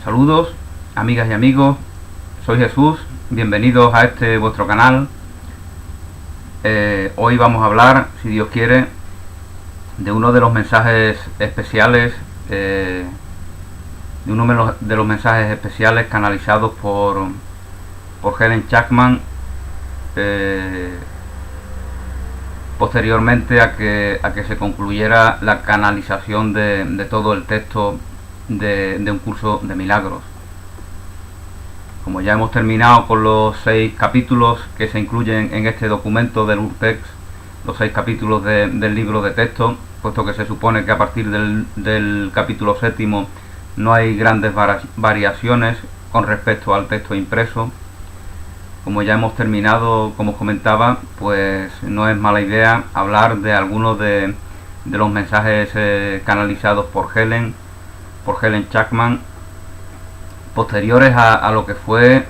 Saludos, amigas y amigos, soy Jesús, bienvenidos a este vuestro canal. Hoy vamos a hablar, si Dios quiere, de uno de los mensajes especiales, canalizados por Helen Jackman, posteriormente a que se concluyera la canalización de todo el texto de un curso de milagros. Como ya hemos terminado con los 6 capítulos que se incluyen en este documento del Urtext, los 6 capítulos del libro de texto, puesto que se supone que a partir del capítulo 7 no hay grandes variaciones con respecto al texto impreso. Como ya hemos terminado, como os comentaba, pues no es mala idea hablar de algunos de los mensajes canalizados por Helen Jackman, posteriores a lo que fue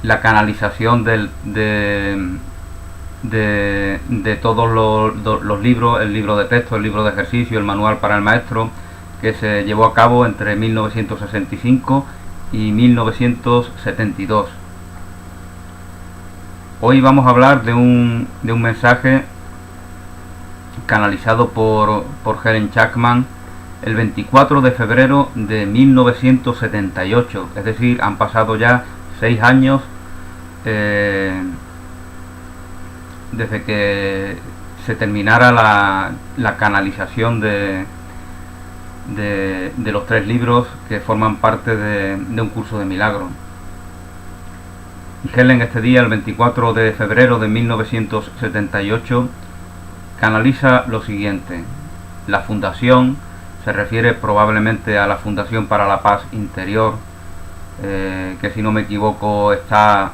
la canalización de todos los libros, el libro de texto, el libro de ejercicio, el manual para el maestro, que se llevó a cabo entre 1965 y 1972. Hoy vamos a hablar de un mensaje canalizado por Helen Jackman el 24 de febrero de 1978, es decir, han pasado ya 6 años desde que se terminara la canalización de los 3 libros que forman parte de un curso de milagros. Helen, este día, el 24 de febrero de 1978, canaliza lo siguiente: la fundación, se refiere probablemente a la Fundación para la Paz Interior, que si no me equivoco estaba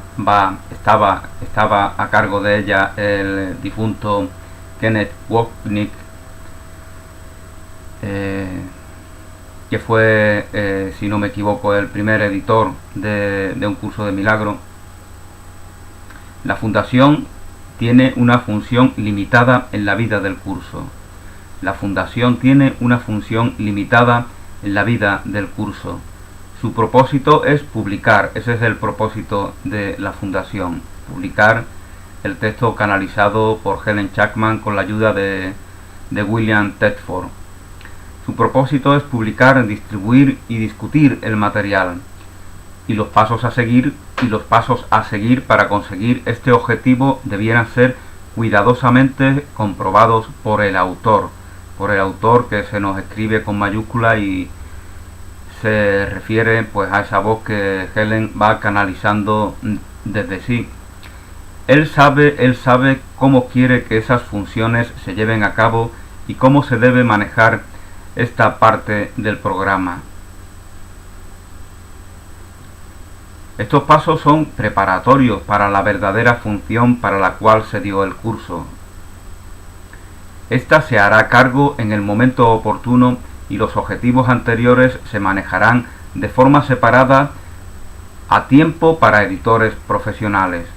a cargo de ella el difunto Kenneth Wapnick, que fue, si no me equivoco, el primer editor de un curso de milagro. La fundación tiene una función limitada en la vida del curso. La fundación tiene una función limitada en la vida del curso. Su propósito es publicar, ese es el propósito de la fundación, publicar el texto canalizado por Helen Jackman con la ayuda de William Thetford. Su propósito es publicar, distribuir y discutir el material y los pasos a seguir para conseguir este objetivo debieran ser cuidadosamente comprobados por el autor que se nos escribe con mayúscula y se refiere pues a esa voz que Helen va canalizando desde sí. Él sabe cómo quiere que esas funciones se lleven a cabo y cómo se debe manejar esta parte del programa. Estos pasos son preparatorios para la verdadera función para la cual se dio el curso. Esta se hará cargo en el momento oportuno y los objetivos anteriores se manejarán de forma separada a tiempo para editores profesionales.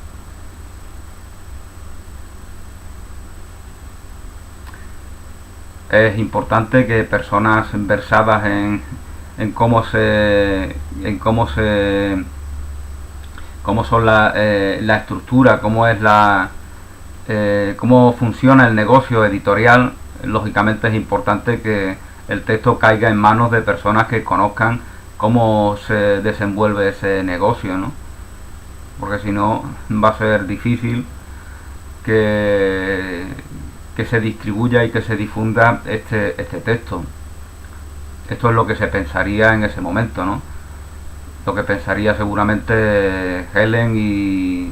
Es importante que personas versadas en cómo son la estructura, cómo funciona el negocio editorial, lógicamente es importante que el texto caiga en manos de personas que conozcan cómo se desenvuelve ese negocio, ¿no? Porque si no va a ser difícil que se distribuya y que se difunda este texto. Esto es lo que se pensaría en ese momento, ¿no? Lo que pensaría seguramente Helen y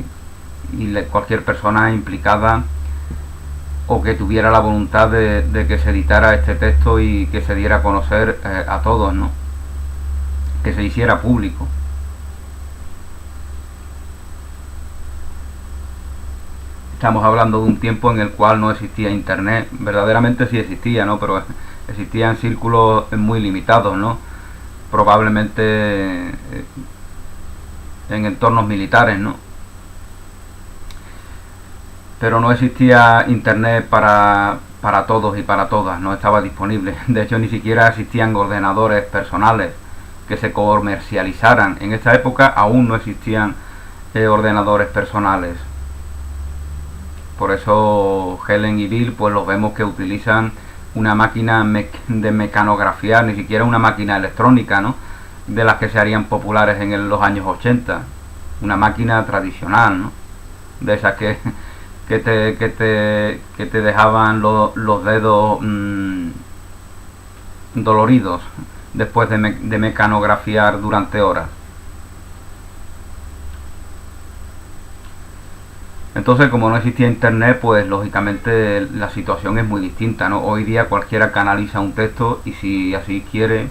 cualquier persona implicada o que tuviera la voluntad de que se editara este texto y que se diera a conocer a todos, ¿no? Que se hiciera público. Estamos hablando de un tiempo en el cual no existía internet. Verdaderamente sí existía, ¿no? Pero existía en círculos muy limitados, ¿no? Probablemente en entornos militares, ¿no? Pero no existía internet para todos y para todas, no estaba disponible. De hecho, ni siquiera existían ordenadores personales. que se comercializaran. En esta época aún no existían ordenadores personales. Por eso Helen y Bill pues los vemos que utilizan una máquina de mecanografiar, ni siquiera una máquina electrónica, ¿no?, de las que se harían populares en los años 80. Una máquina tradicional, ¿no?, de esas que te dejaban los dedos doloridos después de mecanografiar durante horas. Entonces, como no existía internet, pues lógicamente la situación es muy distinta, ¿no? Hoy día cualquiera canaliza un texto y si así quiere,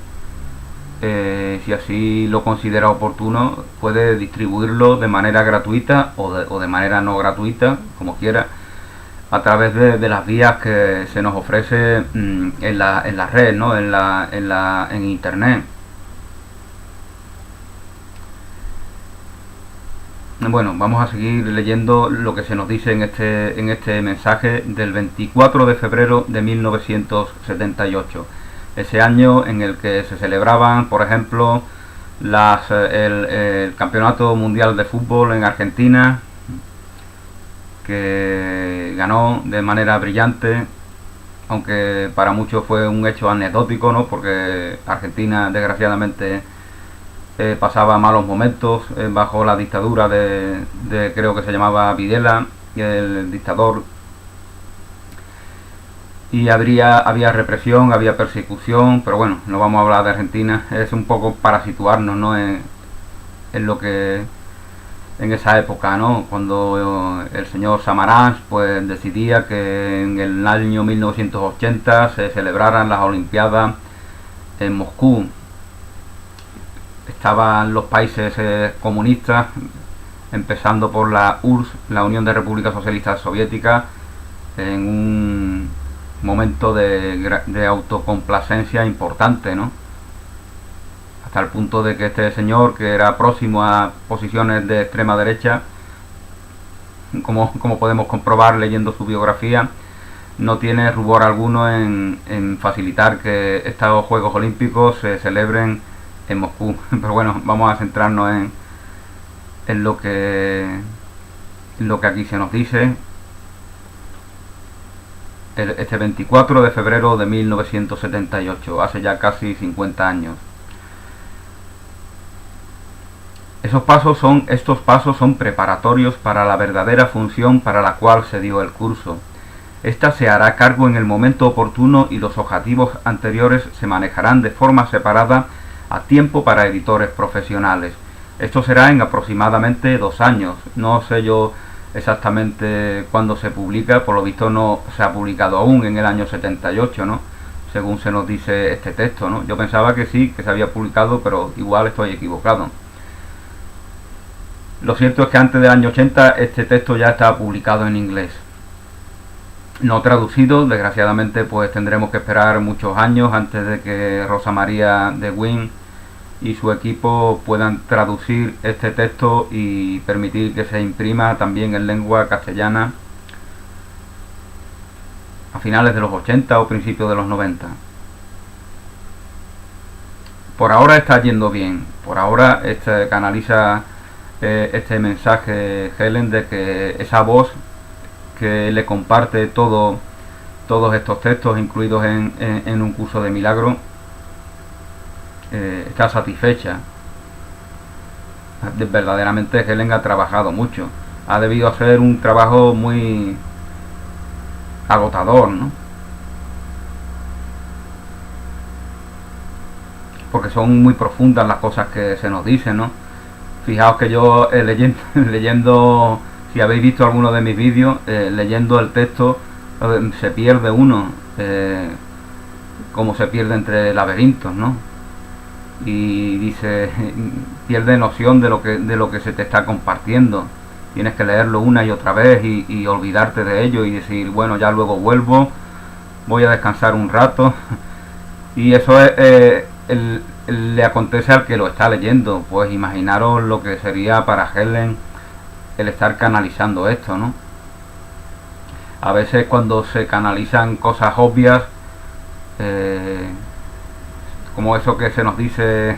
si así lo considera oportuno, puede distribuirlo de manera gratuita o de manera no gratuita, como quiera, a través de las vías que se nos ofrece en la red, ¿no?, en internet. Bueno, vamos a seguir leyendo lo que se nos dice en este mensaje del 24 de febrero de 1978. Ese año en el que se celebraban, por ejemplo, el Campeonato Mundial de Fútbol en Argentina, que ganó de manera brillante, aunque para muchos fue un hecho anecdótico, ¿no?, porque Argentina desgraciadamente pasaba malos momentos bajo la dictadura de creo que se llamaba Videla, el dictador, y había represión, había persecución, pero bueno, no vamos a hablar de Argentina, es un poco para situarnos, ¿no?, en lo que en esa época, ¿no?, cuando el señor Samaranch pues decidía que en el año 1980 se celebraran las Olimpiadas en Moscú. Estaban los países comunistas, empezando por la URSS, la Unión de Repúblicas Socialistas Soviéticas, en un momento de autocomplacencia importante, ¿no?, hasta el punto de que este señor, que era próximo a posiciones de extrema derecha, como podemos comprobar leyendo su biografía, no tiene rubor alguno en facilitar que estos Juegos Olímpicos se celebren en Moscú. Pero bueno, vamos a centrarnos en lo que aquí se nos dice. Este 24 de febrero de 1978, hace ya casi 50 años. Estos pasos son preparatorios para la verdadera función para la cual se dio el curso. Esta se hará cargo en el momento oportuno y los objetivos anteriores se manejarán de forma separada a tiempo para editores profesionales. Esto será en aproximadamente 2 años. No sé yo exactamente cuándo se publica, por lo visto no se ha publicado aún en el año 78, ¿no?, según se nos dice este texto, ¿no? Yo pensaba que sí, que se había publicado, pero igual estoy equivocado. Lo cierto es que antes del año 80 este texto ya estaba publicado en inglés, no traducido. Desgraciadamente pues tendremos que esperar muchos años antes de que Rosa María de Wynn y su equipo puedan traducir este texto y permitir que se imprima también en lengua castellana a finales de los 80 o principios de los 90. Por ahora está yendo bien, por ahora canaliza este mensaje Helen de que esa voz que le comparte todos estos textos incluidos en un curso de milagro está satisfecha. Verdaderamente Helen ha trabajado mucho, ha debido hacer un trabajo muy agotador, ¿no?, porque son muy profundas las cosas que se nos dicen, ¿no? Fijaos que yo leyendo, si habéis visto alguno de mis vídeos, leyendo el texto se pierde uno, como se pierde entre laberintos, ¿no? Y dice, pierde noción de lo que se te está compartiendo. Tienes que leerlo una y otra vez y olvidarte de ello y decir, bueno, ya luego vuelvo, voy a descansar un rato. Y eso le acontece al que lo está leyendo. Pues imaginaros lo que sería para Helen el estar canalizando esto, ¿no? A veces cuando se canalizan cosas obvias, como eso que se nos dice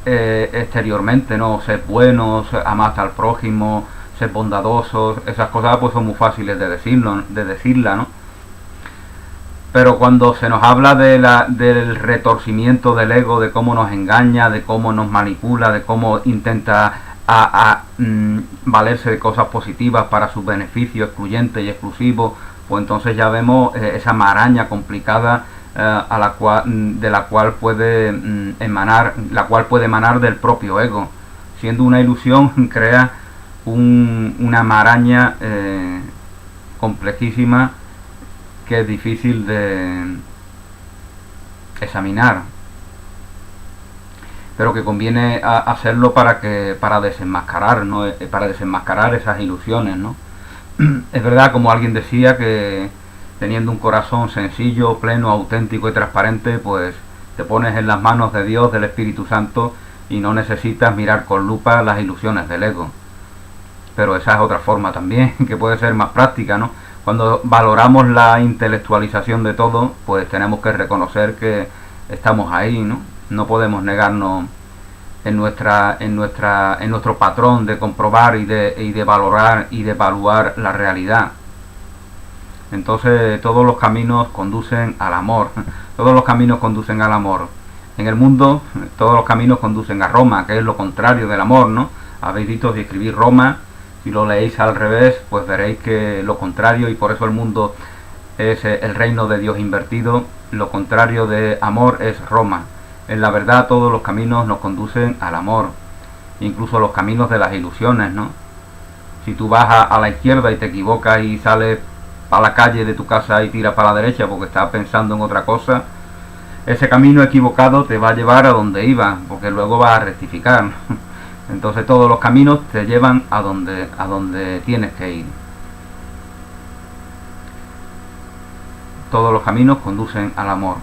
exteriormente, ¿no? Ser buenos, amar al prójimo, ser bondadosos, esas cosas pues son muy fáciles de decirla, ¿no? Pero cuando se nos habla del retorcimiento del ego, de cómo nos engaña, de cómo nos manipula, de cómo intenta valerse de cosas positivas para su beneficio excluyente y exclusivo, pues entonces ya vemos esa maraña complicada de la cual puede emanar del propio ego. Siendo una ilusión, crea una maraña complejísima que es difícil de examinar, pero que conviene hacerlo para desenmascarar, ¿no? Para desenmascarar esas ilusiones, ¿no? Es verdad, como alguien decía, que teniendo un corazón sencillo, pleno, auténtico y transparente, pues te pones en las manos de Dios, del Espíritu Santo, y no necesitas mirar con lupa las ilusiones del ego. Pero esa es otra forma también, que puede ser más práctica, ¿no? Cuando valoramos la intelectualización de todo, pues tenemos que reconocer que estamos ahí, ¿no? No podemos negarnos en nuestro patrón de comprobar y de valorar y de evaluar la realidad. Entonces todos los caminos conducen al amor. Todos los caminos conducen al amor. En el mundo todos los caminos conducen a Roma, que es lo contrario del amor, ¿no? Habéis visto, si escribís Roma, si lo leéis al revés, pues veréis que lo contrario, y por eso el mundo es el reino de Dios invertido. Lo contrario de amor es Roma. En la verdad todos los caminos nos conducen al amor, incluso los caminos de las ilusiones, ¿no? Si tú vas a la izquierda y te equivocas y sales a la calle de tu casa y tiras para la derecha porque estás pensando en otra cosa, ese camino equivocado te va a llevar a donde iba, porque luego vas a rectificar, ¿no? Entonces todos los caminos te llevan a donde tienes que ir. Todos los caminos conducen al amor.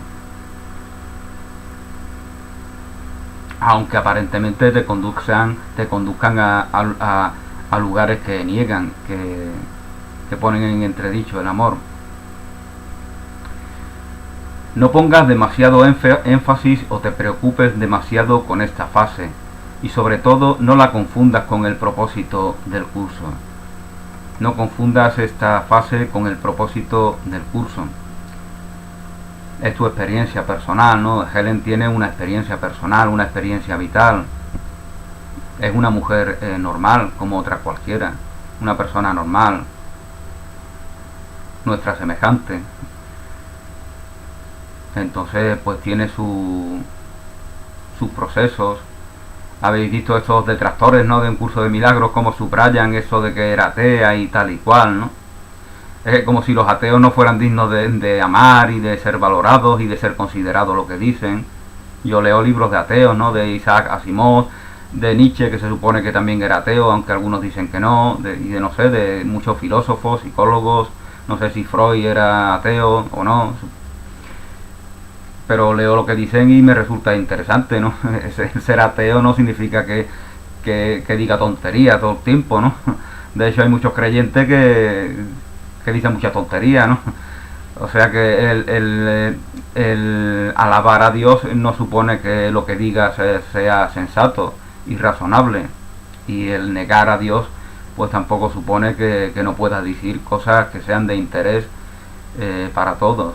Aunque aparentemente te conduzcan a lugares que niegan, que ponen en entredicho el amor. No pongas demasiado énfasis o te preocupes demasiado con esta fase, y sobre todo no la confundas con el propósito del curso. No confundas esta fase con el propósito del curso. Es tu experiencia personal, ¿no? Helen tiene una experiencia personal, una experiencia vital. Es una mujer normal, como otra cualquiera. Una persona normal. Nuestra semejante. Entonces, pues tiene sus procesos. Habéis visto estos detractores, ¿no?, de un curso de milagros, como subrayan eso de que era atea y tal y cual, ¿no? Es como si los ateos no fueran dignos de amar y de ser valorados y de ser considerados lo que dicen. Yo leo libros de ateos, ¿no?, de Isaac Asimov, de Nietzsche, que se supone que también era ateo, aunque algunos dicen que no, no sé, de muchos filósofos, psicólogos, no sé si Freud era ateo o no, pero leo lo que dicen y me resulta interesante, ¿no? Ser ateo no significa que diga tontería todo el tiempo, ¿no? De hecho hay muchos creyentes que dicen mucha tontería, ¿no? O sea que el alabar a Dios no supone que lo que diga sea sensato y razonable, y el negar a Dios pues tampoco supone que no puedas decir cosas que sean de interés para todos.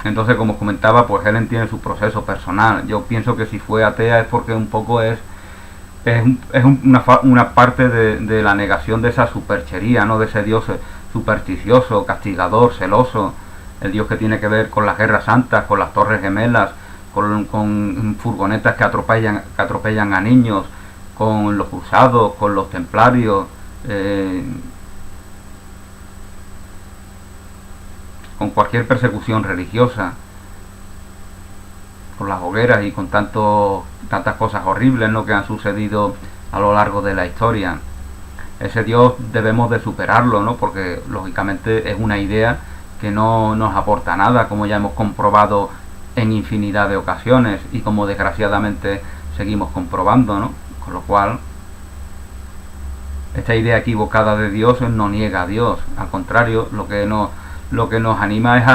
Entonces, como os comentaba, pues Helen tiene su proceso personal. Yo pienso que si fue atea es porque un poco es una parte de la negación de esa superchería, ¿no?, de ese Dios supersticioso, castigador, celoso, el Dios que tiene que ver con las guerras santas, con las torres gemelas, con furgonetas que atropellan a niños, con los cruzados, con los templarios, con cualquier persecución religiosa, con las hogueras y con tantas cosas horribles, ¿no?, que han sucedido a lo largo de la historia. Ese Dios debemos de superarlo, ¿no?, porque lógicamente es una idea que no nos aporta nada, como ya hemos comprobado en infinidad de ocasiones y como desgraciadamente seguimos comprobando, ¿no? Con lo cual esta idea equivocada de Dios no niega a Dios, al contrario, lo que nos anima es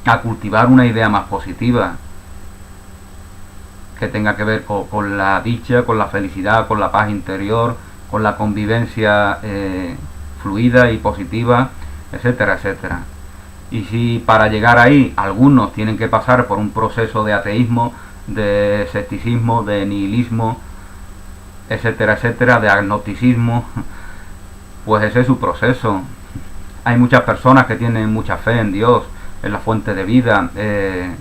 a cultivar una idea más positiva, que tenga que ver con la dicha, con la felicidad, con la paz interior, con la convivencia fluida y positiva, etcétera, etcétera. Y si para llegar ahí algunos tienen que pasar por un proceso de ateísmo, de escepticismo, de nihilismo, etcétera, etcétera, de agnosticismo, pues ese es su proceso. Hay muchas personas que tienen mucha fe en Dios, en la fuente de vida, en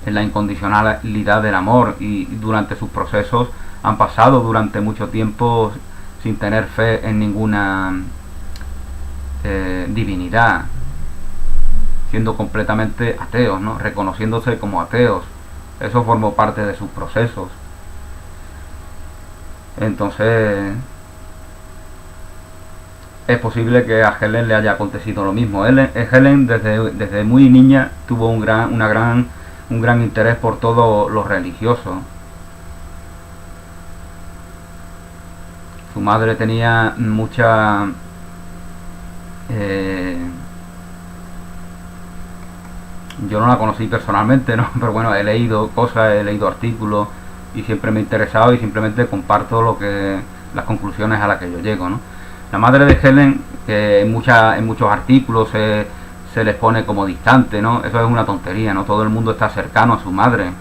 la incondicionalidad del amor, y durante sus procesos han pasado durante mucho tiempo sin tener fe en ninguna divinidad, siendo completamente ateos, ¿no? Reconociéndose como ateos. Eso formó parte de sus procesos. Entonces es posible que a Helen le haya acontecido lo mismo. Helen desde muy niña tuvo un gran interés por todo lo religioso. Su madre tenía mucha yo no la conocí personalmente, ¿no? Pero bueno, he leído cosas, he leído artículos y siempre me he interesado y simplemente comparto las conclusiones a las que yo llego, ¿no? La madre de Helen, que en muchos artículos se les pone como distante, ¿no? Eso es una tontería, ¿no? Todo el mundo está cercano a su madre.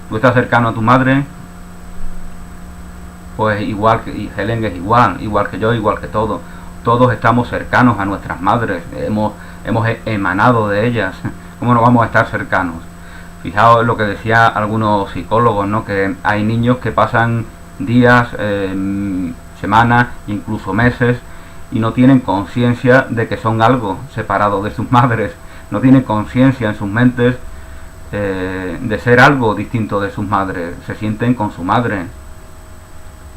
Tú estás cercano a tu madre, pues igual que, y Helen es igual que yo, igual que todos. Todos estamos cercanos a nuestras madres, hemos emanado de ellas. ¿Cómo no vamos a estar cercanos? Fijaos lo que decía algunos psicólogos, ¿no? Que hay niños que pasan días, semanas, incluso meses, y no tienen conciencia de que son algo separado de sus madres, no tienen conciencia en sus mentes de ser algo distinto de sus madres, se sienten con su madre,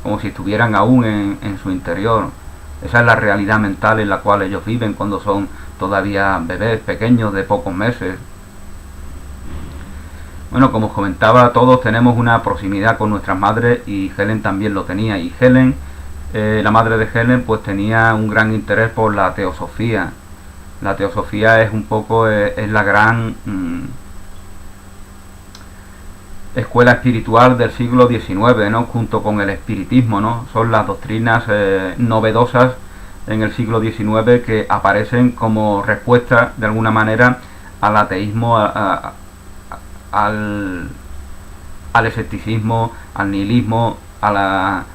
como si estuvieran aún en su interior. Esa es la realidad mental en la cual ellos viven cuando son todavía bebés pequeños de pocos meses. Bueno, como os comentaba, todos tenemos una proximidad con nuestras madres y Helen también lo tenía. Y Helen, la madre de Helen, pues tenía un gran interés por la teosofía. La teosofía es un poco, es la gran escuela espiritual del siglo XIX, ¿no? Junto con el espiritismo, ¿no? Son las doctrinas novedosas en el siglo XIX que aparecen como respuesta de alguna manera al ateísmo, al escepticismo, al nihilismo, al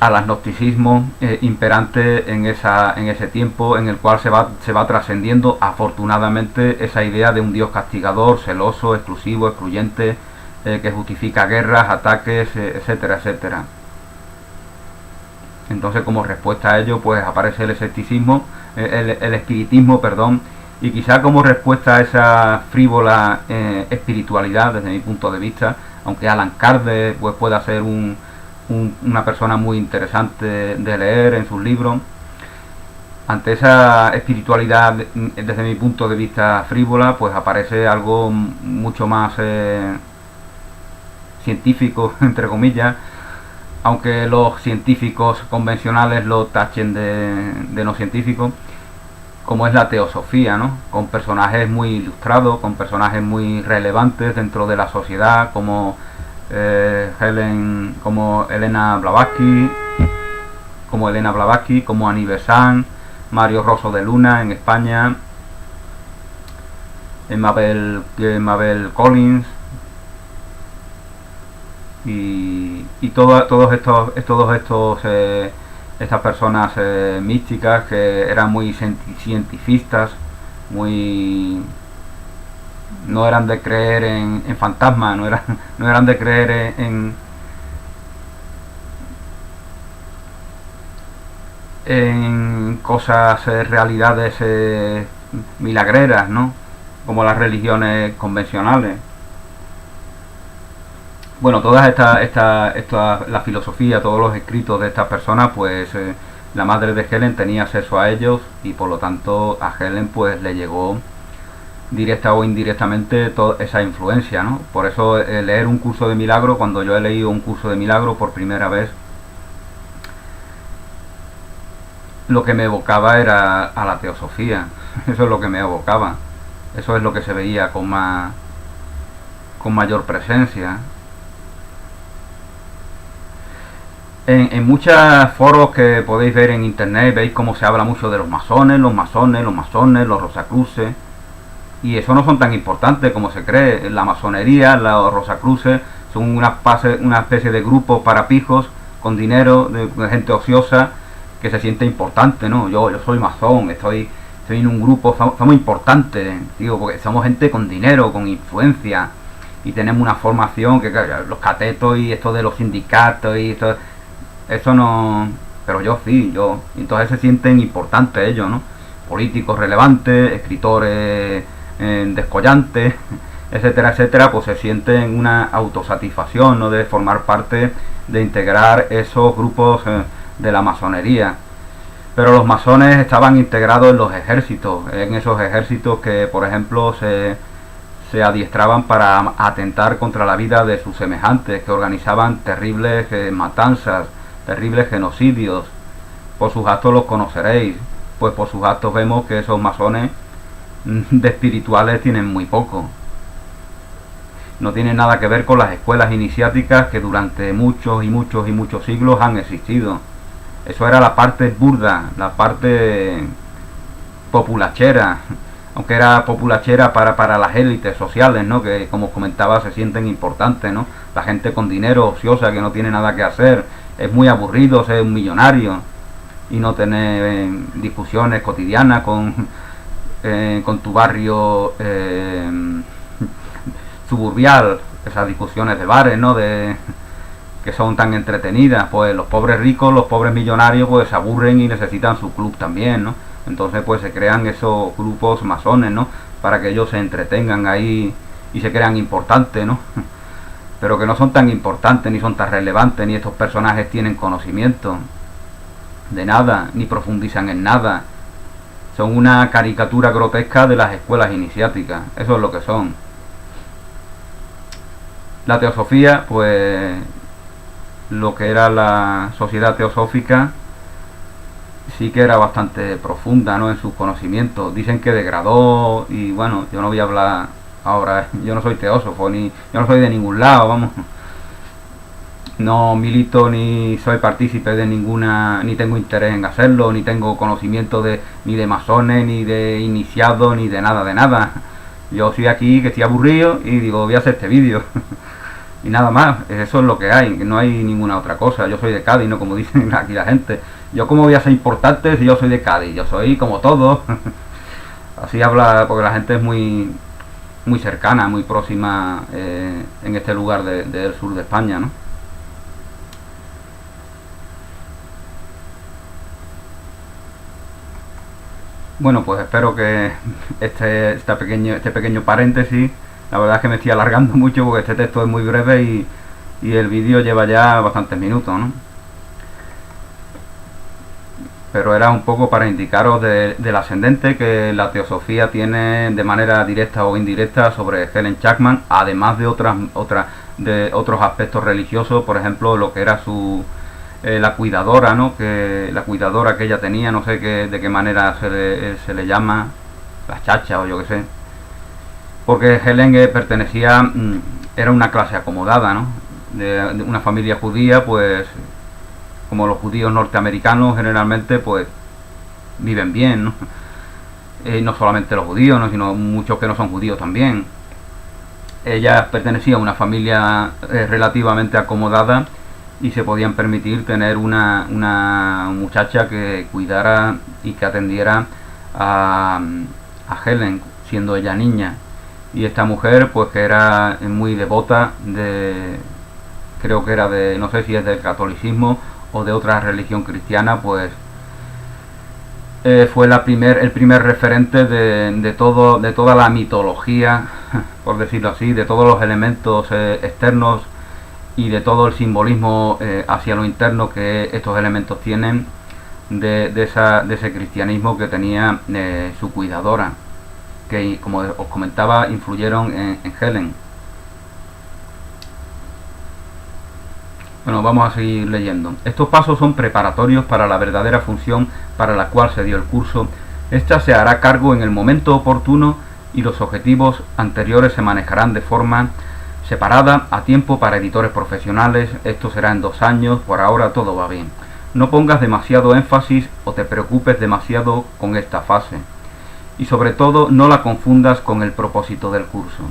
agnosticismo imperante en ese tiempo, en el cual se va trascendiendo afortunadamente esa idea de un Dios castigador, celoso, exclusivo, excluyente, que justifica guerras, ataques, etcétera, etcétera. Entonces, como respuesta a ello, pues aparece el escepticismo, el espiritismo, perdón, y quizá como respuesta a esa frívola espiritualidad, desde mi punto de vista, aunque Alan Kardec pues pueda ser una persona muy interesante de leer en sus libros, ante esa espiritualidad desde mi punto de vista frívola, pues aparece algo mucho más científico, entre comillas, aunque los científicos convencionales lo tachen de no científico, como es la teosofía, ¿no? Con personajes muy ilustrados, con personajes muy relevantes dentro de la sociedad, como como Elena Blavatsky, como Annie Besant, Mario Rosso de Luna en España, Mabel Collins, y todos estas personas místicas que eran muy cientifistas, no eran de creer en fantasmas, no eran de creer en cosas, realidades milagreras, ¿no? Como las religiones convencionales. Bueno, toda la filosofía, todos los escritos de estas personas, pues la madre de Helen tenía acceso a ellos y por lo tanto a Helen pues le llegó directa o indirectamente toda esa influencia, ¿no? Por eso leer un curso de milagro, cuando yo he leído un curso de milagro por primera vez, lo que me evocaba era a la teosofía. Eso es lo que me evocaba. Eso es lo que se veía con mayor presencia. En muchos foros que podéis ver en internet veis cómo se habla mucho de los masones, los rosacruces, y eso no son tan importantes como se cree. La masonería, los rosacruces son una especie de grupos para pijos con dinero, de gente ociosa que se siente importante, ¿no? Yo soy masón, estoy en un grupo, somos importantes, digo, porque somos gente con dinero, con influencia, y tenemos una formación que, claro, los catetos y esto de los sindicatos y esto, eso no, pero yo sí, entonces se sienten importantes ellos, ¿no? Políticos relevantes, escritores descollantes, etcétera, etcétera, pues se sienten una autosatisfacción, ¿no? De formar parte, de integrar esos grupos de la masonería. Pero los masones estaban integrados en los ejércitos, en esos ejércitos que, por ejemplo, se adiestraban para atentar contra la vida de sus semejantes, que organizaban terribles matanzas, terribles genocidios. Por sus actos los conoceréis, pues por sus actos vemos que esos masones de espirituales tienen muy poco. No tienen nada que ver con las escuelas iniciáticas que durante muchos y muchos y muchos siglos han existido. Eso era la parte burda, la parte populachera, aunque era populachera para las élites sociales, ¿no? Que, como comentaba, se sienten importantes, ¿no? La gente con dinero, ociosa, que no tiene nada que hacer. Es muy aburrido ser un millonario y no tener discusiones cotidianas con tu barrio suburbial, esas discusiones de bares, ¿no? Que son tan entretenidas. Pues los pobres ricos, los pobres millonarios, pues se aburren y necesitan su club también, ¿no? Entonces pues se crean esos grupos masones, ¿no? Para que ellos se entretengan ahí y se crean importantes, ¿no? Pero que no son tan importantes, ni son tan relevantes, ni estos personajes tienen conocimiento de nada, ni profundizan en nada. Son una caricatura grotesca de las escuelas iniciáticas, eso es lo que son. La teosofía, pues lo que era la sociedad teosófica, sí que era bastante profunda, ¿no? En sus conocimientos. Dicen que degradó, y bueno, yo no voy a hablar ahora, yo no soy teósofo, yo no soy de ningún lado, vamos. No milito ni soy partícipe de ninguna, ni tengo interés en hacerlo, ni tengo conocimiento ni de masones, ni de iniciados, ni de nada. Yo soy aquí, que estoy aburrido, y digo, voy a hacer este vídeo. Y nada más, eso es lo que hay, no hay ninguna otra cosa. Yo soy de Cádiz, no como dicen aquí la gente. Yo cómo voy a ser importante si yo soy de Cádiz, yo soy como todos. Así habla, porque la gente es muy cercana, muy próxima en este lugar del sur de España, ¿no? Bueno, pues espero que este pequeño paréntesis, la verdad es que me estoy alargando mucho porque este texto es muy breve y el vídeo lleva ya bastantes minutos, ¿no? Pero era un poco para indicaros del ascendente que la teosofía tiene de manera directa o indirecta sobre Helen Chapman, además de otros aspectos religiosos, por ejemplo, lo que era la cuidadora, ¿no? La cuidadora que ella tenía, no sé de qué manera se le llama, la chacha o yo qué sé, porque Helen era una clase acomodada, ¿no? De una familia judía, pues como los judíos norteamericanos generalmente pues viven bien, ¿no? No solamente los judíos, ¿no? Sino muchos que no son judíos también. Ella pertenecía a una familia relativamente acomodada y se podían permitir tener una muchacha que cuidara y que atendiera a Helen, siendo ella niña. Y esta mujer, pues que era muy devota creo que era no sé si es del catolicismo o de otra religión cristiana, pues fue el primer referente de toda la mitología, por decirlo así, de todos los elementos externos y de todo el simbolismo hacia lo interno que estos elementos tienen de ese cristianismo que tenía su cuidadora, que, como os comentaba, influyeron en Helen. Bueno, vamos a seguir leyendo. Estos pasos son preparatorios para la verdadera función para la cual se dio el curso. Esta se hará cargo en el momento oportuno y los objetivos anteriores se manejarán de forma separada a tiempo para editores profesionales. Esto será en 2 años, por ahora todo va bien. No pongas demasiado énfasis o te preocupes demasiado con esta fase. Y sobre todo no la confundas con el propósito del curso.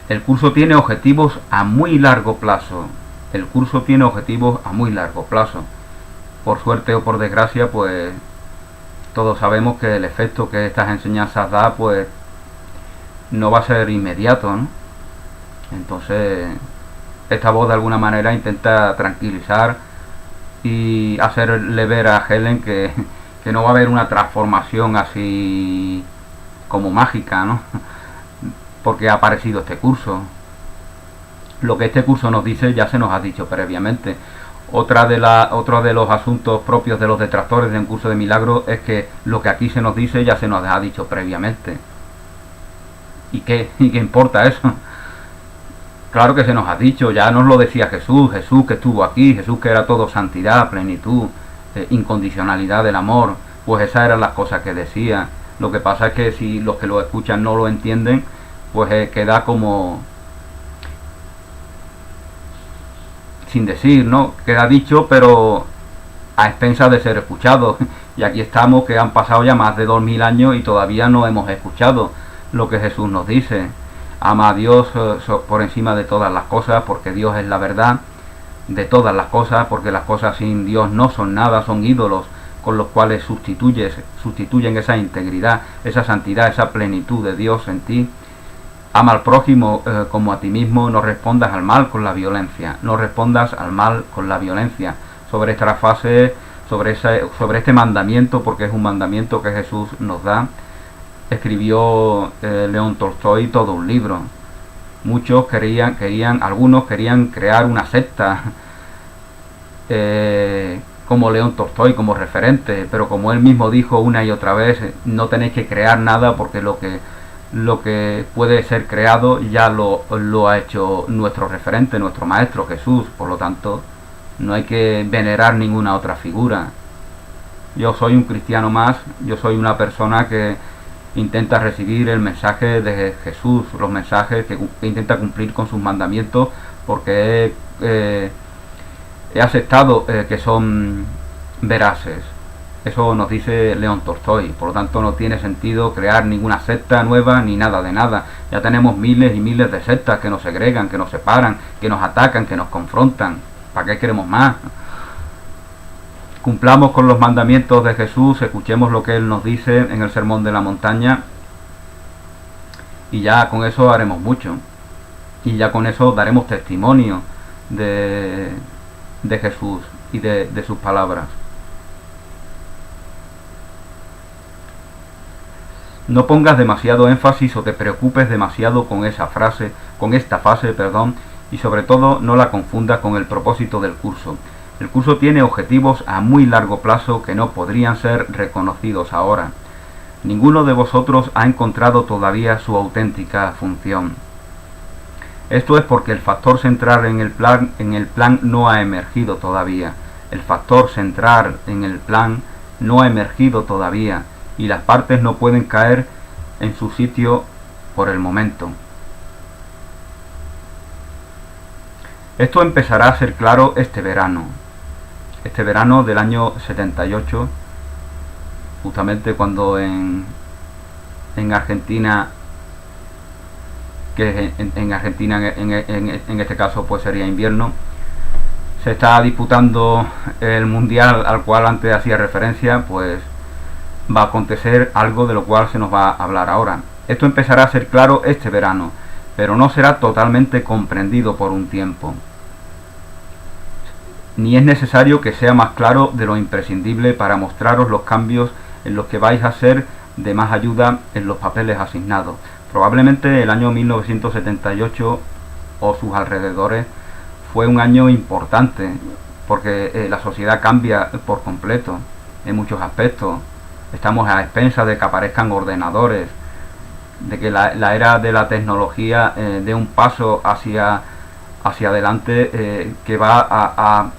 El curso tiene objetivos a muy largo plazo. El curso tiene objetivos a muy largo plazo. Por suerte o por desgracia, pues todos sabemos que el efecto que estas enseñanzas da, pues no va a ser inmediato, ¿no? Entonces, esta voz de alguna manera intenta tranquilizar y hacerle ver a Helen que no va a haber una transformación así como mágica, ¿no? Porque ha aparecido este curso. Lo que este curso nos dice ya se nos ha dicho previamente. Otro de los asuntos propios de los detractores de un curso de milagros es que lo que aquí se nos dice ya se nos ha dicho previamente. ¿Y qué importa eso? Claro que se nos ha dicho, ya nos lo decía Jesús que estuvo aquí, Jesús que era todo santidad, plenitud, incondicionalidad del amor. Pues esas eran las cosas que decía. Lo que pasa es que si los que lo escuchan no lo entienden, pues queda como sin decir, ¿no? Queda dicho, pero a expensas de ser escuchado. Y aquí estamos, que han pasado ya más de 2000 años y todavía no hemos escuchado lo que Jesús nos dice. Ama a Dios por encima de todas las cosas, porque Dios es la verdad de todas las cosas, porque las cosas sin Dios no son nada, son ídolos con los cuales sustituyen esa integridad, esa santidad, esa plenitud de Dios en ti. Ama al prójimo como a ti mismo, no respondas al mal con la violencia, no respondas al mal con la violencia. Sobre esta fase, sobre este mandamiento, porque es un mandamiento que Jesús nos da, escribió León Tolstoy todo un libro. Muchos algunos querían crear una secta como León Tolstoy, como referente, pero como él mismo dijo una y otra vez, no tenéis que crear nada porque lo que puede ser creado ya lo ha hecho nuestro referente, nuestro maestro Jesús. Por lo tanto, no hay que venerar ninguna otra figura. Yo soy un cristiano más, yo soy una persona que intenta recibir el mensaje de Jesús, los mensajes que intenta cumplir con sus mandamientos, porque he aceptado que son veraces. Eso nos dice León Tolstoy. Por lo tanto, no tiene sentido crear ninguna secta nueva ni nada de nada. Ya tenemos miles y miles de sectas que nos segregan, que nos separan, que nos atacan, que nos confrontan. ¿Para qué queremos más? Cumplamos con los mandamientos de Jesús, escuchemos lo que Él nos dice en el Sermón de la Montaña, y ya con eso haremos mucho. Y ya con eso daremos testimonio de Jesús y de sus palabras. No pongas demasiado énfasis o te preocupes demasiado con esta fase, y sobre todo no la confundas con el propósito del curso. El curso tiene objetivos a muy largo plazo que no podrían ser reconocidos ahora. Ninguno de vosotros ha encontrado todavía su auténtica función. Esto es porque el factor central en el plan no ha emergido todavía. El factor central en el plan no ha emergido todavía y las partes no pueden caer en su sitio por el momento. Esto empezará a ser claro este verano del año 78, justamente cuando en Argentina, que en Argentina en este caso pues sería invierno, se está disputando el mundial al cual antes hacía referencia, pues va a acontecer algo de lo cual se nos va a hablar ahora. Esto empezará a ser claro este verano, pero no será totalmente comprendido por un tiempo. Ni es necesario que sea más claro de lo imprescindible para mostraros los cambios en los que vais a ser de más ayuda en los papeles asignados. Probablemente el año 1978 o sus alrededores fue un año importante, porque la sociedad cambia por completo en muchos aspectos. Estamos a expensas de que aparezcan ordenadores, de que la era de la tecnología dé un paso hacia adelante que va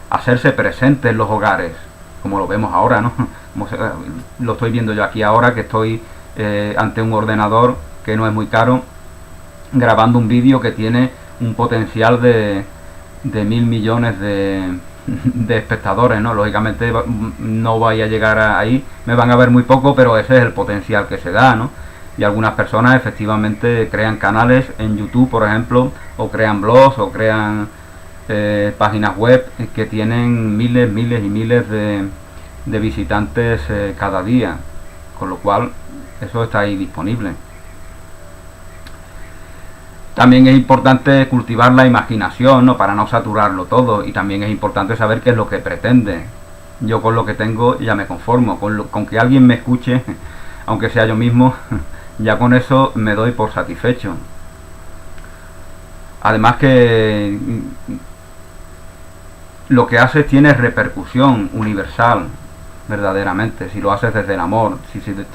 hacerse presente en los hogares, como lo vemos ahora, ¿no? Lo estoy viendo yo aquí ahora, que estoy ante un ordenador que no es muy caro, grabando un vídeo que tiene un potencial de 1.000 millones de espectadores, ¿no? Lógicamente no voy a llegar ahí, me van a ver muy poco, pero ese es el potencial que se da, ¿no? Y algunas personas efectivamente crean canales en YouTube, por ejemplo, o crean blogs, o crean páginas web que tienen miles y miles de visitantes cada día, con lo cual eso está ahí disponible. También es importante cultivar la imaginación, ¿no? Para no saturarlo todo, y también es importante saber qué es lo que pretende. Yo con lo que tengo ya me conformo, con que alguien me escuche, aunque sea yo mismo, ya con eso me doy por satisfecho. Además que lo que haces tiene repercusión universal, verdaderamente, si lo haces desde el amor,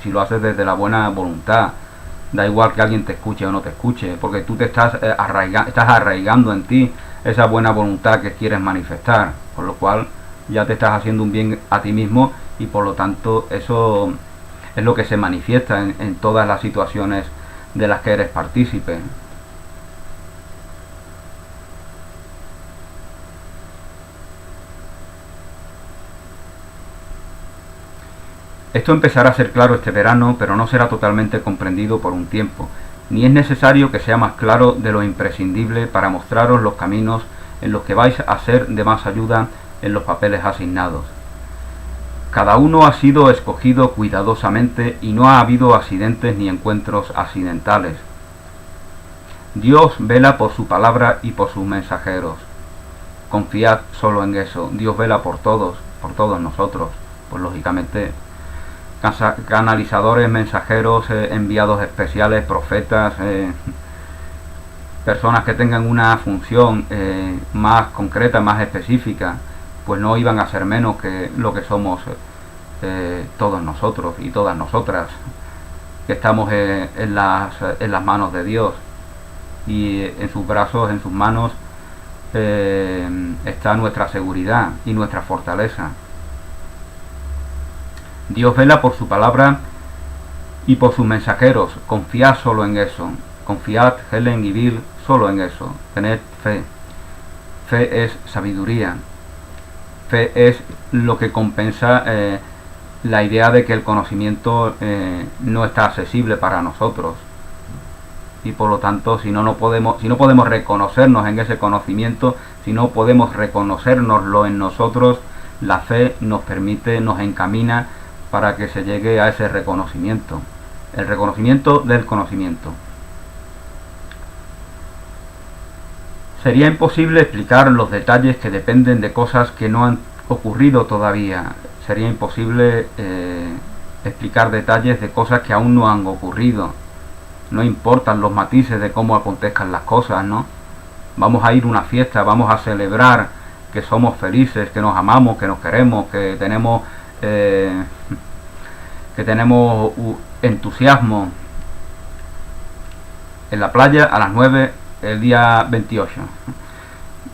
si lo haces desde la buena voluntad. Da igual que alguien te escuche o no te escuche, porque tú te estás arraigando en ti esa buena voluntad que quieres manifestar, por lo cual ya te estás haciendo un bien a ti mismo, y por lo tanto eso es lo que se manifiesta en todas las situaciones de las que eres partícipe. Esto empezará a ser claro este verano, pero no será totalmente comprendido por un tiempo, ni es necesario que sea más claro de lo imprescindible para mostraros los caminos en los que vais a ser de más ayuda en los papeles asignados. Cada uno ha sido escogido cuidadosamente y no ha habido accidentes ni encuentros accidentales. Dios vela por su palabra y por sus mensajeros. Confiad solo en eso. Dios vela por todos nosotros. Pues lógicamente canalizadores, mensajeros, enviados especiales, profetas, personas que tengan una función más concreta, más específica, pues no iban a ser menos que lo que somos todos nosotros y todas nosotras, que estamos en las manos de Dios, y en sus brazos, en sus manos está nuestra seguridad y nuestra fortaleza. Dios vela por su palabra y por sus mensajeros. Confiad solo en eso. Confiad, Helen y Bill, solo en eso. Tened fe. Fe es sabiduría. Fe es lo que compensa la idea de que el conocimiento no está accesible para nosotros. Y por lo tanto, si no podemos reconocernos en ese conocimiento, si no podemos reconocérnoslo en nosotros, la fe nos permite, nos encamina para que se llegue a ese reconocimiento, el reconocimiento del conocimiento. Sería imposible explicar los detalles que dependen de cosas que no han ocurrido todavía. Sería imposible explicar detalles de cosas que aún no han ocurrido. No importan los matices de cómo acontezcan las cosas, ¿no? Vamos a ir a una fiesta, vamos a celebrar que somos felices, que nos amamos, que nos queremos, que tenemos entusiasmo en la playa a las 9 el día 28.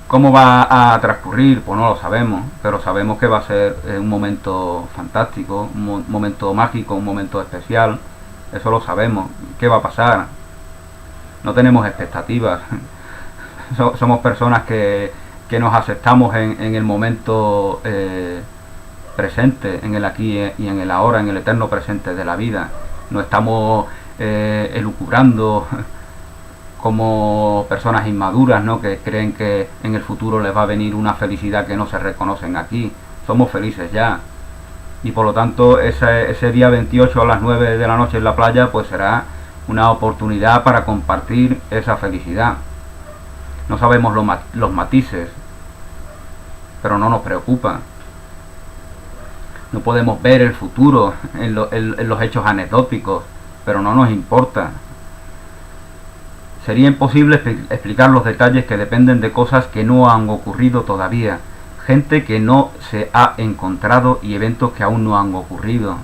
¿Cómo va a transcurrir? Pues no lo sabemos, pero sabemos que va a ser un momento fantástico, un momento mágico, un momento especial. Eso lo sabemos. ¿Qué va a pasar? No tenemos expectativas. Somos personas que nos aceptamos en el momento presente, en el aquí y en el ahora, en el eterno presente de la vida. No estamos elucubrando como personas inmaduras, ¿no? Que creen que en el futuro les va a venir una felicidad que no se reconocen aquí. Somos felices ya, y por lo tanto ese día 28 a las 9 de la noche en la playa pues será una oportunidad para compartir esa felicidad. No sabemos los matices, pero no nos preocupa. No podemos ver el futuro en los hechos anecdóticos, pero no nos importa. Sería imposible explicar los detalles que dependen de cosas que no han ocurrido todavía, gente que no se ha encontrado y eventos que aún no han ocurrido.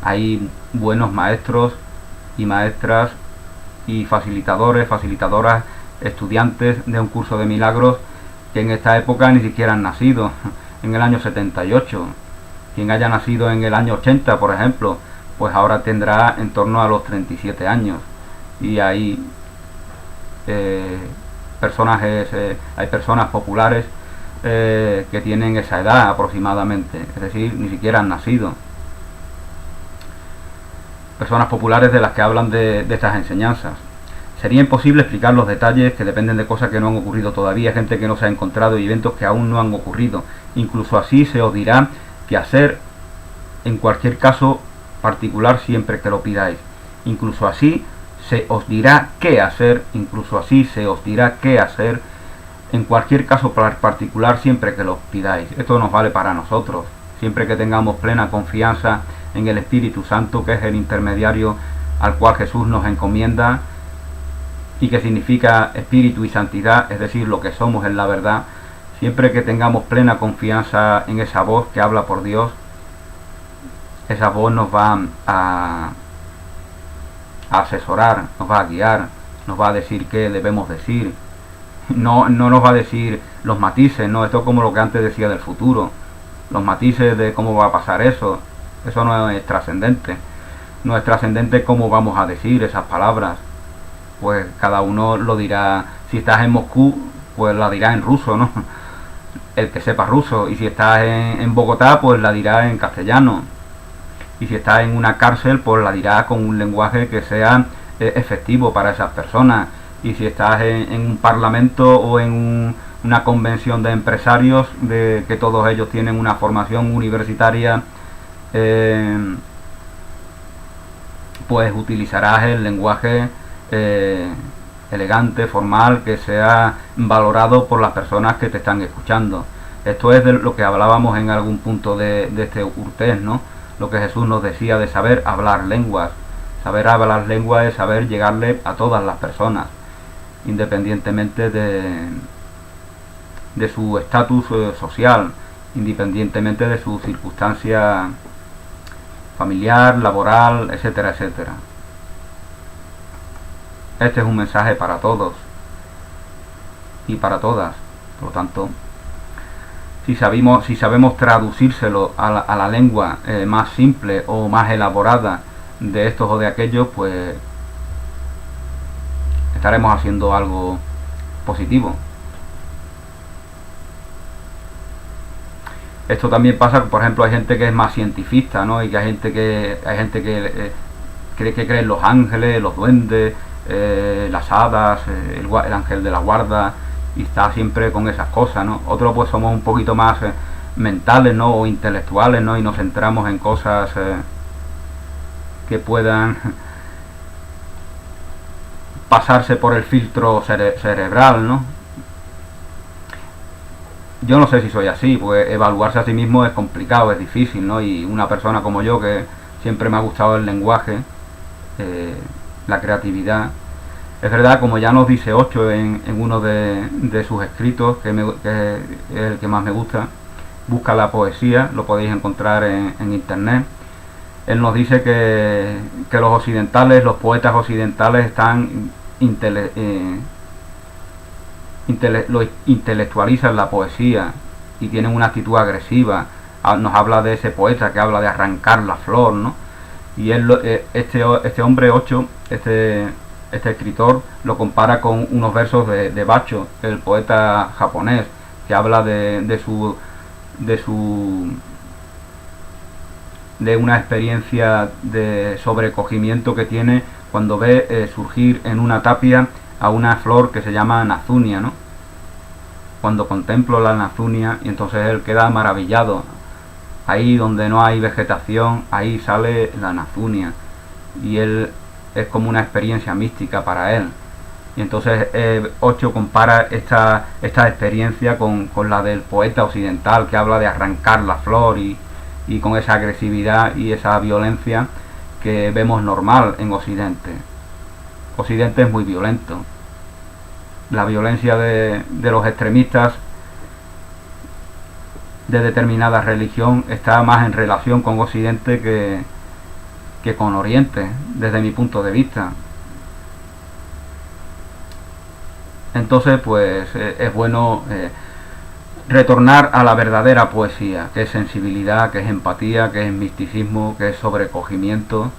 Hay buenos maestros y maestras y facilitadores, facilitadoras, estudiantes de un curso de milagros que en esta época ni siquiera han nacido, en el año 78. Quien haya nacido en el año 80, por ejemplo, pues ahora tendrá en torno a los 37 años. Y hay hay personas populares que tienen esa edad aproximadamente, es decir, ni siquiera han nacido. Personas populares de las que hablan de estas enseñanzas. Sería imposible explicar los detalles que dependen de cosas que no han ocurrido todavía, gente que no se ha encontrado y eventos que aún no han ocurrido. Incluso así se os dirá qué hacer en cualquier caso particular siempre que lo pidáis. Incluso así se os dirá qué hacer, incluso así se os dirá qué hacer en cualquier caso particular siempre que lo pidáis. Esto nos vale para nosotros, siempre que tengamos plena confianza en el Espíritu Santo, que es el intermediario al cual Jesús nos encomienda, y que significa espíritu y santidad, es decir, lo que somos en la verdad. Siempre que tengamos plena confianza en esa voz que habla por Dios, esa voz nos va a asesorar, nos va a guiar, nos va a decir qué debemos decir. No nos va a decir los matices, no, esto es como lo que antes decía del futuro, los matices de cómo va a pasar eso no es trascendente. No es trascendente cómo vamos a decir esas palabras, pues cada uno lo dirá. Si estás en Moscú, pues la dirá en ruso, ¿no? El que sepa ruso. Y si estás en Bogotá, pues la dirá en castellano. Y si estás en una cárcel, pues la dirá con un lenguaje que sea efectivo para esas personas. Y si estás en un parlamento o en una convención de empresarios, de que todos ellos tienen una formación universitaria, pues utilizarás el lenguaje elegante, formal, que sea valorado por las personas que te están escuchando. Esto es de lo que hablábamos en algún punto de este Urtés, ¿no? Lo que Jesús nos decía de saber hablar lenguas. Saber hablar lenguas es saber llegarle a todas las personas, independientemente de su estatus social, independientemente de su circunstancia familiar, laboral, etcétera, etcétera. Este es un mensaje para todos y para todas. Por lo tanto, si sabemos traducírselo a la lengua más simple o más elaborada de estos o de aquellos, pues estaremos haciendo algo positivo. Esto también pasa, por ejemplo, hay gente que es más cientifista, ¿no? Y que hay gente que cree en los ángeles, los duendes, las hadas, el ángel de la guarda, y está siempre con esas cosas, ¿no? Otros pues somos un poquito más mentales, ¿no? O intelectuales, ¿no? Y nos centramos en cosas que puedan pasarse por el filtro cerebral, ¿no? Yo no sé si soy así, pues evaluarse a sí mismo es complicado, es difícil, ¿no? Y una persona como yo, que siempre me ha gustado el lenguaje, la creatividad. Es verdad, como ya nos dice Ocho en uno de sus escritos, que es el que más me gusta, Busca la poesía, lo podéis encontrar en internet. Él nos dice que los occidentales, los poetas occidentales están intelectualizan la poesía y tienen una actitud agresiva. Nos habla de ese poeta que habla de arrancar la flor, ¿no? Y él, este hombre Ocho, este escritor, lo compara con unos versos de Basho, el poeta japonés, que habla de una experiencia de sobrecogimiento que tiene cuando ve surgir en una tapia a una flor que se llama Nazunia, ¿no? Cuando contemplo la Nazunia, y entonces él queda maravillado. Ahí donde no hay vegetación, ahí sale la Nazunia, y él es como una experiencia mística para él. Y entonces Ocho compara esta experiencia con la del poeta occidental, que habla de arrancar la flor y con esa agresividad y esa violencia que vemos normal en Occidente. Occidente es muy violento. La violencia de los extremistas de determinada religión está más en relación con Occidente que con Oriente, desde mi punto de vista. Entonces, pues es bueno retornar a la verdadera poesía, que es sensibilidad, que es empatía, que es misticismo, que es sobrecogimiento,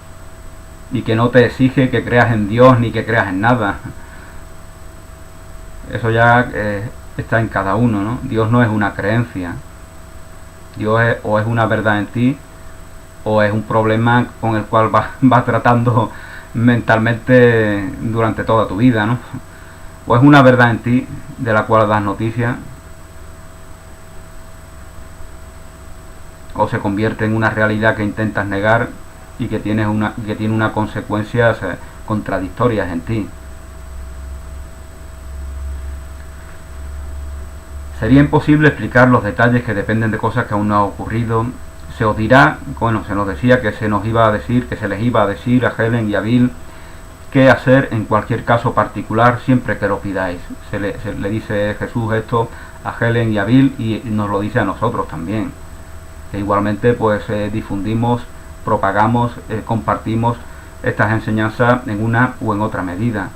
y que no te exige que creas en Dios ni que creas en nada. Eso ya está en cada uno, ¿no? Dios no es una creencia. Dios o es una verdad en ti, o es un problema con el cual vas tratando mentalmente durante toda tu vida, ¿no? O es una verdad en ti de la cual das noticia, o se convierte en una realidad que intentas negar y que tiene unas consecuencias contradictorias en ti. Sería imposible explicar los detalles que dependen de cosas que aún no han ocurrido. Se os dirá, bueno, se nos decía que se les iba a decir a Helen y a Bill qué hacer en cualquier caso particular siempre que lo pidáis. Se le dice Jesús esto a Helen y a Bill y nos lo dice a nosotros también. Que igualmente pues difundimos, propagamos, compartimos estas enseñanzas en una u en otra medida.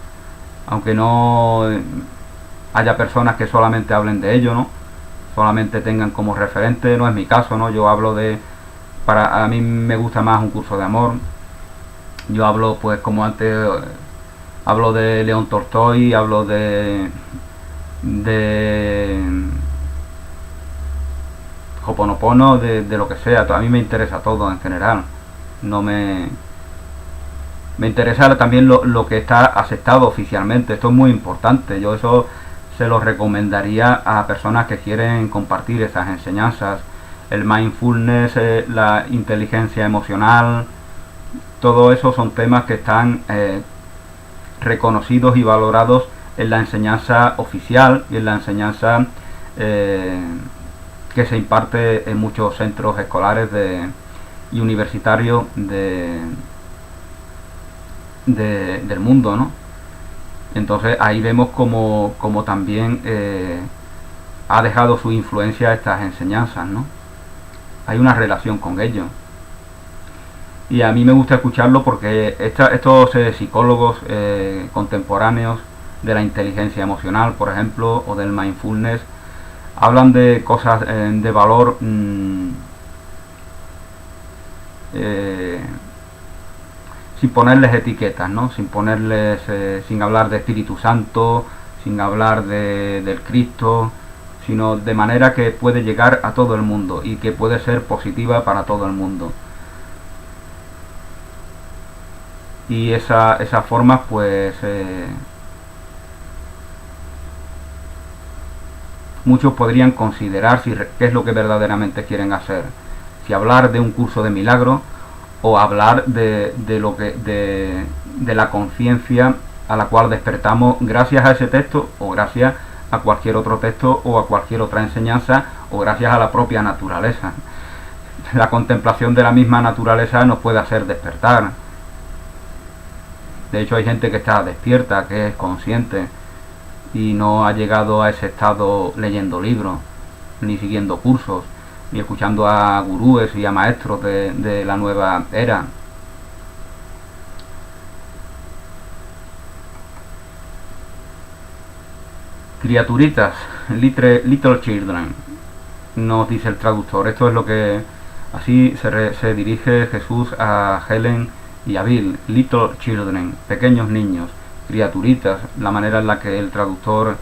Aunque no haya personas que solamente hablen de ello, ¿no? Solamente tengan como referente, no es mi caso, ¿no? Yo hablo a mí me gusta más un curso de amor. Yo hablo, pues como antes, hablo de León Tolstoy, hablo de Ho'oponopono, de lo que sea. A mí me interesa todo en general. No me interesa también lo que está aceptado oficialmente. Esto es muy importante. Yo eso se lo recomendaría a personas que quieren compartir esas enseñanzas. El mindfulness, la inteligencia emocional, todo eso son temas que están reconocidos y valorados en la enseñanza oficial y en la enseñanza que se imparte en muchos centros escolares y universitarios del mundo, ¿no? Entonces ahí vemos como también ha dejado su influencia estas enseñanzas, ¿no? Hay una relación con ello. Y a mí me gusta escucharlo porque estos psicólogos contemporáneos de la inteligencia emocional, por ejemplo, o del mindfulness, hablan de cosas de valor sin ponerles etiquetas, ¿no? Sin hablar de Espíritu Santo, sin hablar del Cristo, sino de manera que puede llegar a todo el mundo y que puede ser positiva para todo el mundo. Y esas formas, pues muchos podrían considerar qué es lo que verdaderamente quieren hacer, si hablar de un curso de milagro o hablar de la conciencia a la cual despertamos gracias a ese texto, o gracias a cualquier otro texto o a cualquier otra enseñanza, o gracias a la propia naturaleza. La contemplación de la misma naturaleza nos puede hacer despertar. De hecho hay gente que está despierta, que es consciente y no ha llegado a ese estado leyendo libros, ni siguiendo cursos, ni escuchando a gurúes y a maestros de la nueva era. Criaturitas, little children, nos dice el traductor. Esto es lo que así se dirige Jesús a Helen y a Bill. Little children, pequeños niños, criaturitas, la manera en la que el traductor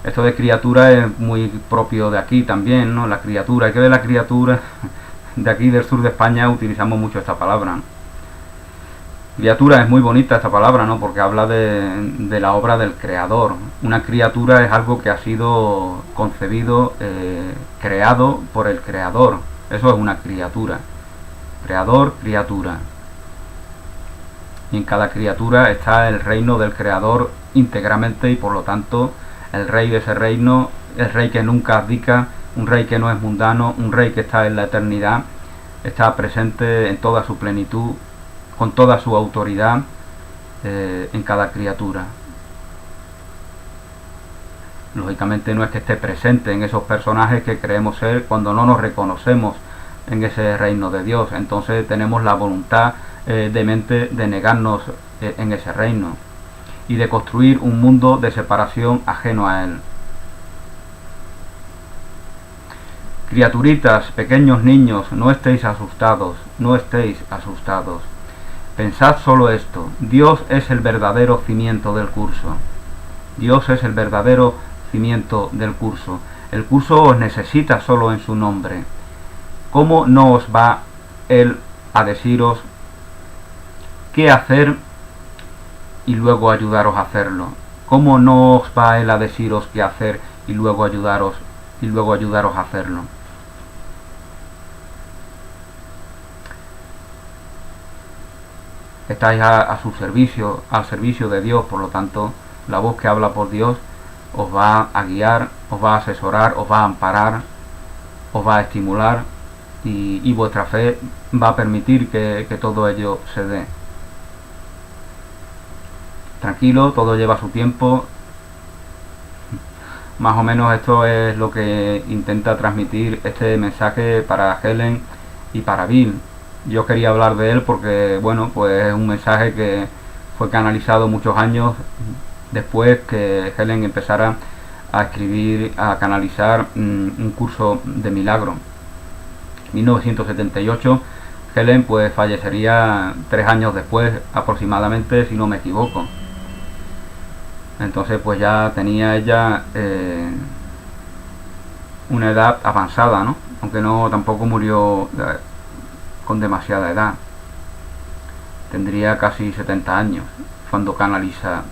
esto de criatura es muy propio de aquí también, ¿no? La criatura, hay que ver la criatura. De aquí del sur de España utilizamos mucho esta palabra, ¿no? Criatura es muy bonita esta palabra, ¿no? Porque habla de la obra del creador. Una criatura es algo que ha sido concebido, creado por el creador. Eso es una criatura. Creador, criatura. Y en cada criatura está el reino del creador íntegramente, y por lo tanto el rey de ese reino, el rey que nunca abdica, un rey que no es mundano, un rey que está en la eternidad, está presente en toda su plenitud, con toda su autoridad en cada criatura. Lógicamente no es que esté presente en esos personajes que creemos ser cuando no nos reconocemos en ese reino de Dios. Entonces tenemos la voluntad de mente de negarnos en ese reino y de construir un mundo de separación ajeno a él. Criaturitas, pequeños niños, no estéis asustados, no estéis asustados. Pensad solo esto, Dios es el verdadero cimiento del curso. Dios es el verdadero cimiento del curso. El curso os necesita solo en su nombre. ¿Cómo no os va Él a deciros qué hacer y luego ayudaros a hacerlo? ¿Cómo no os va Él a deciros qué hacer y luego ayudaros a hacerlo? Estáis a su servicio, al servicio de Dios, por lo tanto, la voz que habla por Dios os va a guiar, os va a asesorar, os va a amparar, os va a estimular y vuestra fe va a permitir que todo ello se dé. Tranquilo, todo lleva su tiempo. Más o menos esto es lo que intenta transmitir este mensaje para Helen y para Bill. Yo quería hablar de él porque, bueno, pues es un mensaje que fue canalizado muchos años después que Helen empezara a escribir, a canalizar un curso de milagro. En 1978 Helen pues fallecería 3 años después aproximadamente, si no me equivoco. Entonces pues ya tenía ella una edad avanzada, ¿no? Aunque no tampoco murió con demasiada edad. Tendría casi 70 años cuando canaliza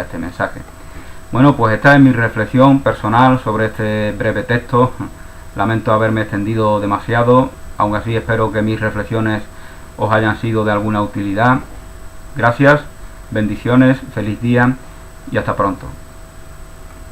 este mensaje. Bueno, pues esta es mi reflexión personal sobre este breve texto. Lamento haberme extendido demasiado, aún así espero que mis reflexiones os hayan sido de alguna utilidad. Gracias, bendiciones, feliz día y hasta pronto.